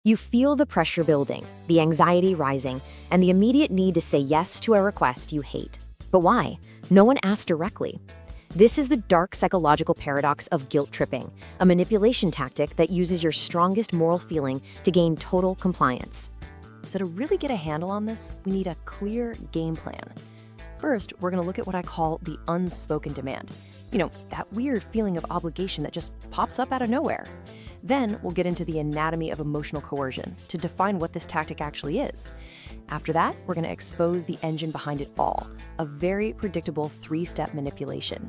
You feel the pressure building, the anxiety rising, and the immediate need to say yes to a request you hate. But why? No one asked directly. This is the dark psychological paradox of guilt tripping, a manipulation tactic that uses your strongest moral feeling to gain total compliance. So to really get a handle on this, we need a clear game plan. First, we're going to look at what I call the unspoken demand. That weird feeling of obligation that just pops up out of nowhere. Then we'll get into the anatomy of emotional coercion to define what this tactic actually is. After that, we're going to expose the engine behind it all, a very predictable 3-step manipulation.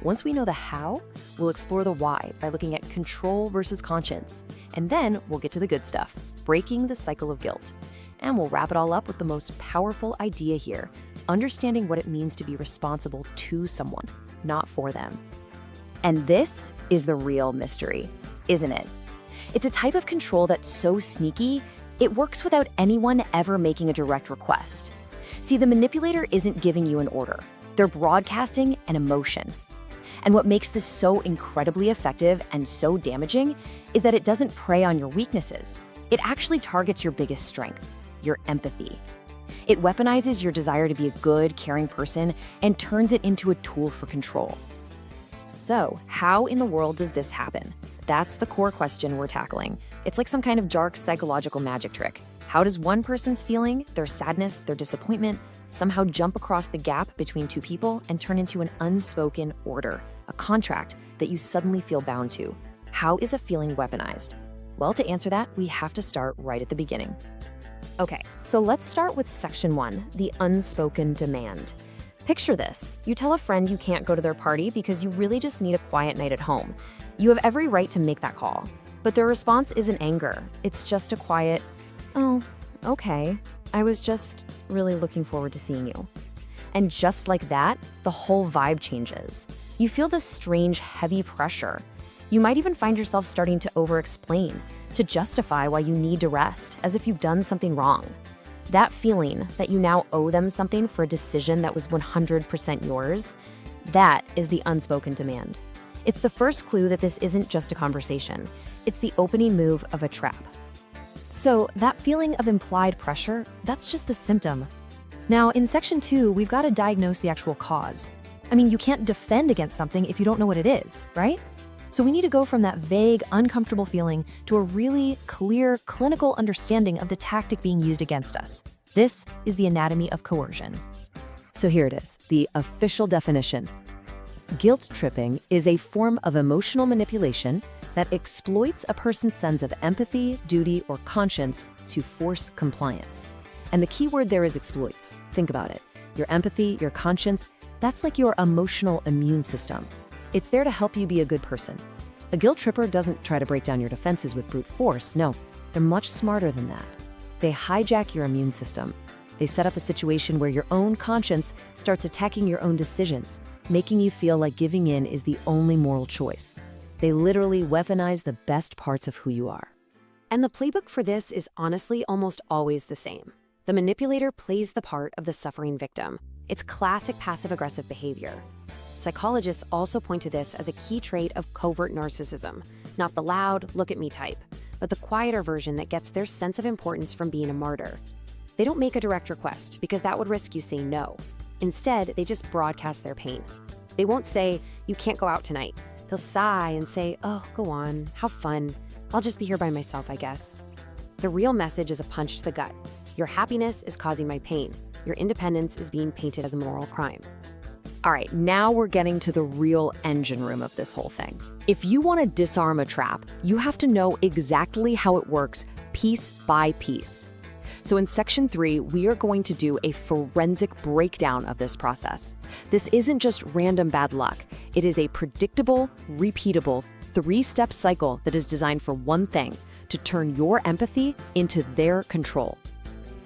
Once we know the how, we'll explore the why by looking at control versus conscience. And then we'll get to the good stuff, breaking the cycle of guilt. And we'll wrap it all up with the most powerful idea here, understanding what it means to be responsible to someone, not for them. And this is the real mystery, isn't it? It's a type of control that's so sneaky, it works without anyone ever making a direct request. See, the manipulator isn't giving you an order. They're broadcasting an emotion. And what makes this so incredibly effective and so damaging is that it doesn't prey on your weaknesses. It actually targets your biggest strength, your empathy. It weaponizes your desire to be a good, caring person and turns it into a tool for control. So, how in the world does this happen? That's the core question we're tackling. It's like some kind of dark psychological magic trick. How does one person's feeling, their sadness, their disappointment, somehow jump across the gap between two people and turn into an unspoken order, a contract that you suddenly feel bound to? How is a feeling weaponized? Well, to answer that, we have to start right at the beginning. Okay, so let's start with section 1, the unspoken demand. Picture this. You tell a friend you can't go to their party because you really just need a quiet night at home. You have every right to make that call, but their response isn't anger. It's just a quiet, "Oh, okay. I was just really looking forward to seeing you." And just like that, the whole vibe changes. You feel this strange, heavy pressure. You might even find yourself starting to over-explain, to justify why you need to rest, as if you've done something wrong. That feeling that you now owe them something for a decision that was 100% yours, that is the unspoken demand. It's the first clue that this isn't just a conversation. It's the opening move of a trap. So that feeling of implied pressure, that's just the symptom. Now, in section 2, we've got to diagnose the actual cause. You can't defend against something if you don't know what it is, right? So we need to go from that vague, uncomfortable feeling to a really clear, clinical understanding of the tactic being used against us. This is the anatomy of coercion. So here it is, the official definition. Guilt tripping is a form of emotional manipulation that exploits a person's sense of empathy, duty, or conscience to force compliance. And the key word there is exploits. Think about it. Your empathy, your conscience, that's like your emotional immune system. It's there to help you be a good person. A guilt tripper doesn't try to break down your defenses with brute force. No, they're much smarter than that. They hijack your immune system. They set up a situation where your own conscience starts attacking your own decisions, making you feel like giving in is the only moral choice. They literally weaponize the best parts of who you are. And the playbook for this is honestly almost always the same. The manipulator plays the part of the suffering victim. It's classic passive-aggressive behavior. Psychologists also point to this as a key trait of covert narcissism, not the loud, look-at-me type, but the quieter version that gets their sense of importance from being a martyr. They don't make a direct request because that would risk you saying no. Instead, they just broadcast their pain. They won't say, "You can't go out tonight." They'll sigh and say, "Oh, go on, have fun. I'll just be here by myself, I guess." The real message is a punch to the gut. Your happiness is causing my pain. Your independence is being painted as a moral crime. All right, now we're getting to the real engine room of this whole thing. If you want to disarm a trap, you have to know exactly how it works piece by piece. So in section 3, we are going to do a forensic breakdown of this process. This isn't just random bad luck. It is a predictable, repeatable, 3-step cycle that is designed for one thing, to turn your empathy into their control.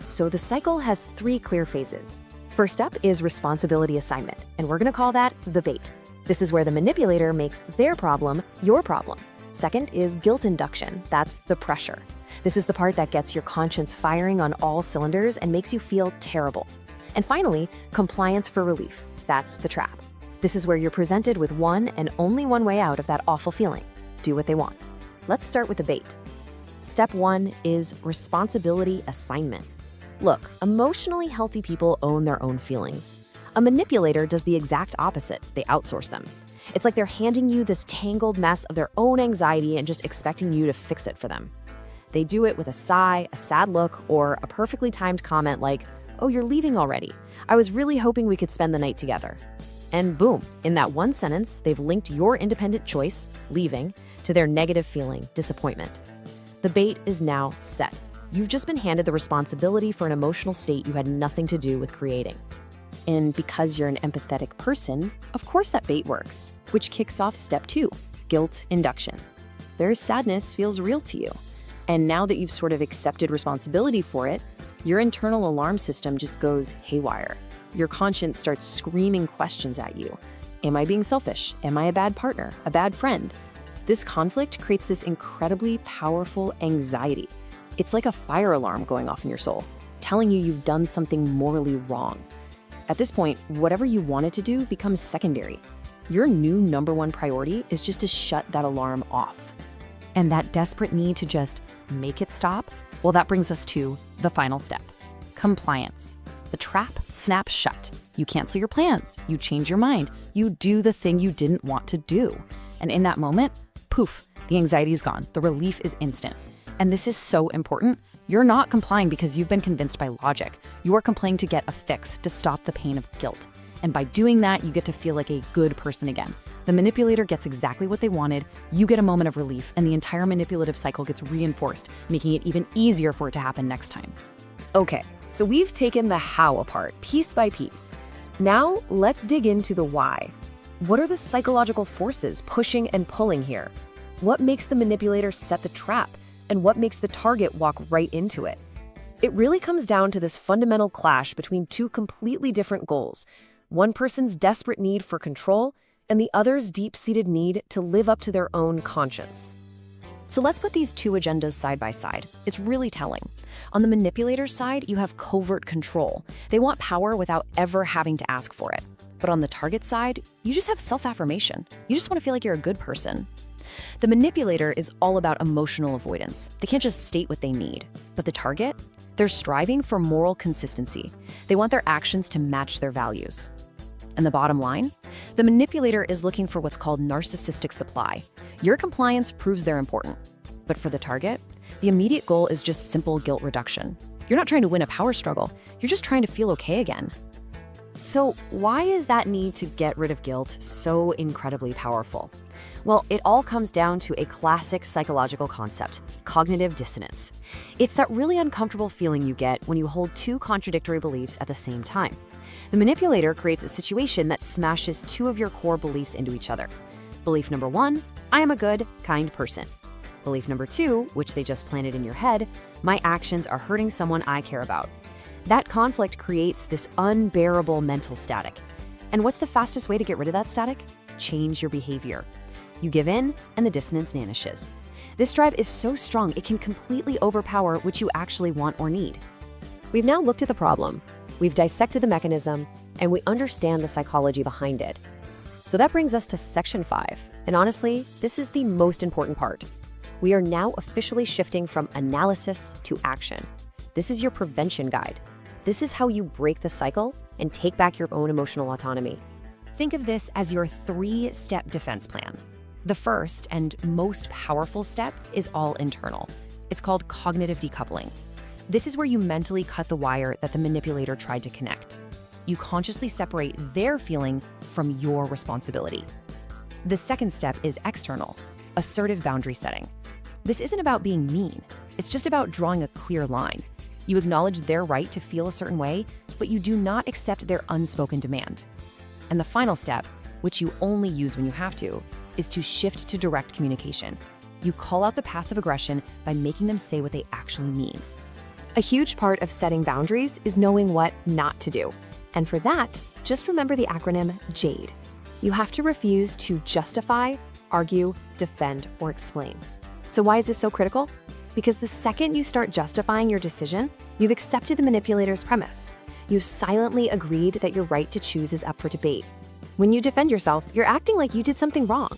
So the cycle has 3 clear phases. First up is responsibility assignment, and we're going to call that the bait. This is where the manipulator makes their problem your problem. Second is guilt induction. That's the pressure. This is the part that gets your conscience firing on all cylinders and makes you feel terrible. And finally, compliance for relief. That's the trap. This is where you're presented with one and only one way out of that awful feeling. Do what they want. Let's start with the bait. Step 1 is responsibility assignment. Look, emotionally healthy people own their own feelings. A manipulator does the exact opposite. They outsource them. It's like they're handing you this tangled mess of their own anxiety and just expecting you to fix it for them. They do it with a sigh, a sad look, or a perfectly timed comment like, "Oh, you're leaving already. I was really hoping we could spend the night together." And boom, in that one sentence, they've linked your independent choice, leaving, to their negative feeling, disappointment. The bait is now set. You've just been handed the responsibility for an emotional state you had nothing to do with creating. And because you're an empathetic person, of course that bait works, which kicks off step 2, guilt induction. Their sadness feels real to you. And now that you've sort of accepted responsibility for it, your internal alarm system just goes haywire. Your conscience starts screaming questions at you. Am I being selfish? Am I a bad partner? A bad friend? This conflict creates this incredibly powerful anxiety. It's like a fire alarm going off in your soul, telling you you've done something morally wrong. At this point, whatever you wanted to do becomes secondary. Your new number one priority is just to shut that alarm off. And that desperate need to just make it stop, well, that brings us to the final step, compliance. The trap snaps shut. You cancel your plans, you change your mind, you do the thing you didn't want to do. And in that moment, poof, the anxiety is gone. The relief is instant. And this is so important. You're not complying because you've been convinced by logic. You are complying to get a fix, to stop the pain of guilt. And by doing that, you get to feel like a good person again. The manipulator gets exactly what they wanted, you get a moment of relief, and the entire manipulative cycle gets reinforced, making it even easier for it to happen next time. Okay, so we've taken the how apart, piece by piece. Now, let's dig into the why. What are the psychological forces pushing and pulling here? What makes the manipulator set the trap? And what makes the target walk right into it? It really comes down to this fundamental clash between two completely different goals. One person's desperate need for control, and the other's deep-seated need to live up to their own conscience. So let's put these two agendas side by side. It's really telling. On the manipulator's side, you have covert control. They want power without ever having to ask for it. But on the target side, you just have self-affirmation. You just want to feel like you're a good person. The manipulator is all about emotional avoidance. They can't just state what they need. But the target? They're striving for moral consistency. They want their actions to match their values. And the bottom line? The manipulator is looking for what's called narcissistic supply. Your compliance proves they're important. But for the target, the immediate goal is just simple guilt reduction. You're not trying to win a power struggle. You're just trying to feel okay again. So why is that need to get rid of guilt so incredibly powerful? Well, it all comes down to a classic psychological concept, cognitive dissonance. It's that really uncomfortable feeling you get when you hold two contradictory beliefs at the same time. The manipulator creates a situation that smashes two of your core beliefs into each other. Belief number 1, I am a good, kind person. Belief number 2, which they just planted in your head, my actions are hurting someone I care about. That conflict creates this unbearable mental static. And what's the fastest way to get rid of that static? Change your behavior. You give in, and the dissonance vanishes. This drive is so strong, it can completely overpower what you actually want or need. We've now looked at the problem, we've dissected the mechanism, and we understand the psychology behind it. So that brings us to section 5. And honestly, this is the most important part. We are now officially shifting from analysis to action. This is your prevention guide. This is how you break the cycle and take back your own emotional autonomy. Think of this as your 3-step defense plan. The first and most powerful step is all internal. It's called cognitive decoupling. This is where you mentally cut the wire that the manipulator tried to connect. You consciously separate their feeling from your responsibility. The second step is external, assertive boundary setting. This isn't about being mean. It's just about drawing a clear line. You acknowledge their right to feel a certain way, but you do not accept their unspoken demand. And the final step, which you only use when you have to, is to shift to direct communication. You call out the passive aggression by making them say what they actually mean. A huge part of setting boundaries is knowing what not to do. And for that, just remember the acronym JADE. You have to refuse to justify, argue, defend, or explain. So why is this so critical? Because the second you start justifying your decision, you've accepted the manipulator's premise. You've silently agreed that your right to choose is up for debate. When you defend yourself, you're acting like you did something wrong.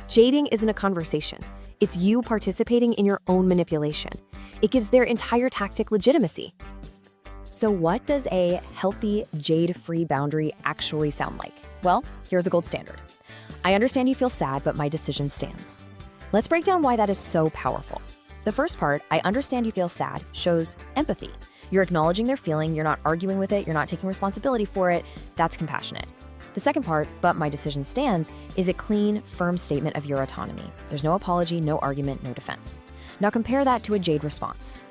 Jading isn't a conversation. It's you participating in your own manipulation. It gives their entire tactic legitimacy. So what does a healthy, jade-free boundary actually sound like? Well, here's a gold standard. I understand you feel sad, but my decision stands. Let's break down why that is so powerful. The first part, I understand you feel sad, shows empathy. You're acknowledging their feeling, you're not arguing with it, you're not taking responsibility for it. That's compassionate. The second part, but my decision stands, is a clean, firm statement of your autonomy. There's no apology, no argument, no defense. Now compare that to a jade response.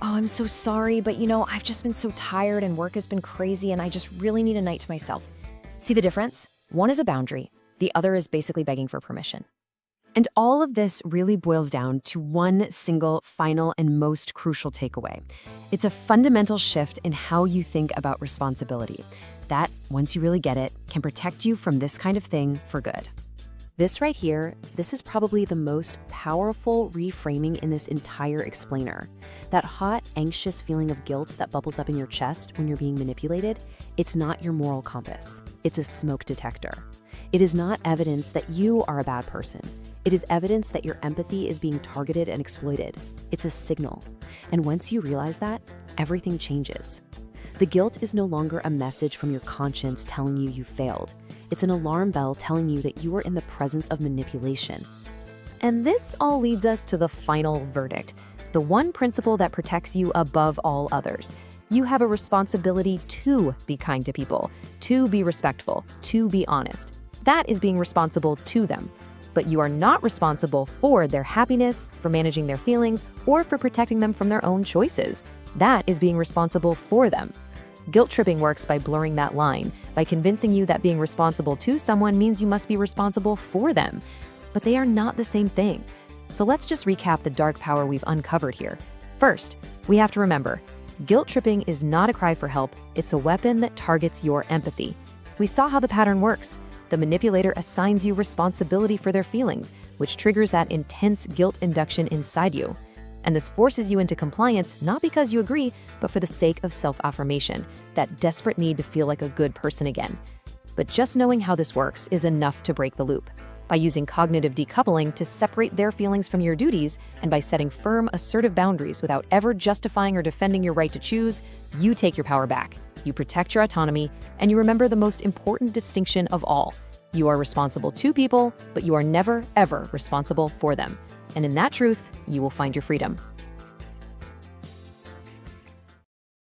Oh, I'm so sorry, but I've just been so tired and work has been crazy and I just really need a night to myself. See the difference? One is a boundary, the other is basically begging for permission. And all of this really boils down to one single, final, and most crucial takeaway. It's a fundamental shift in how you think about responsibility. That, once you really get it, can protect you from this kind of thing for good. This right here, this is probably the most powerful reframing in this entire explainer. That hot, anxious feeling of guilt that bubbles up in your chest when you're being manipulated, it's not your moral compass. It's a smoke detector. It is not evidence that you are a bad person. It is evidence that your empathy is being targeted and exploited. It's a signal. And once you realize that, everything changes. The guilt is no longer a message from your conscience telling you you failed. It's an alarm bell telling you that you are in the presence of manipulation. And this all leads us to the final verdict, the one principle that protects you above all others. You have a responsibility to be kind to people, to be respectful, to be honest. That is being responsible to them. But you are not responsible for their happiness, for managing their feelings, or for protecting them from their own choices. That is being responsible for them. Guilt tripping works by blurring that line, by convincing you that being responsible to someone means you must be responsible for them. But they are not the same thing. So let's just recap the dark power we've uncovered here. First, we have to remember, guilt tripping is not a cry for help, it's a weapon that targets your empathy. We saw how the pattern works. The manipulator assigns you responsibility for their feelings, which triggers that intense guilt induction inside you. And this forces you into compliance not because you agree, but for the sake of self-affirmation, that desperate need to feel like a good person again. But just knowing how this works is enough to break the loop. By using cognitive decoupling to separate their feelings from your duties, and by setting firm, assertive boundaries without ever justifying or defending your right to choose, you take your power back. You protect your autonomy, and you remember the most important distinction of all. You are responsible to people, but you are never, ever responsible for them. And in that truth, you will find your freedom.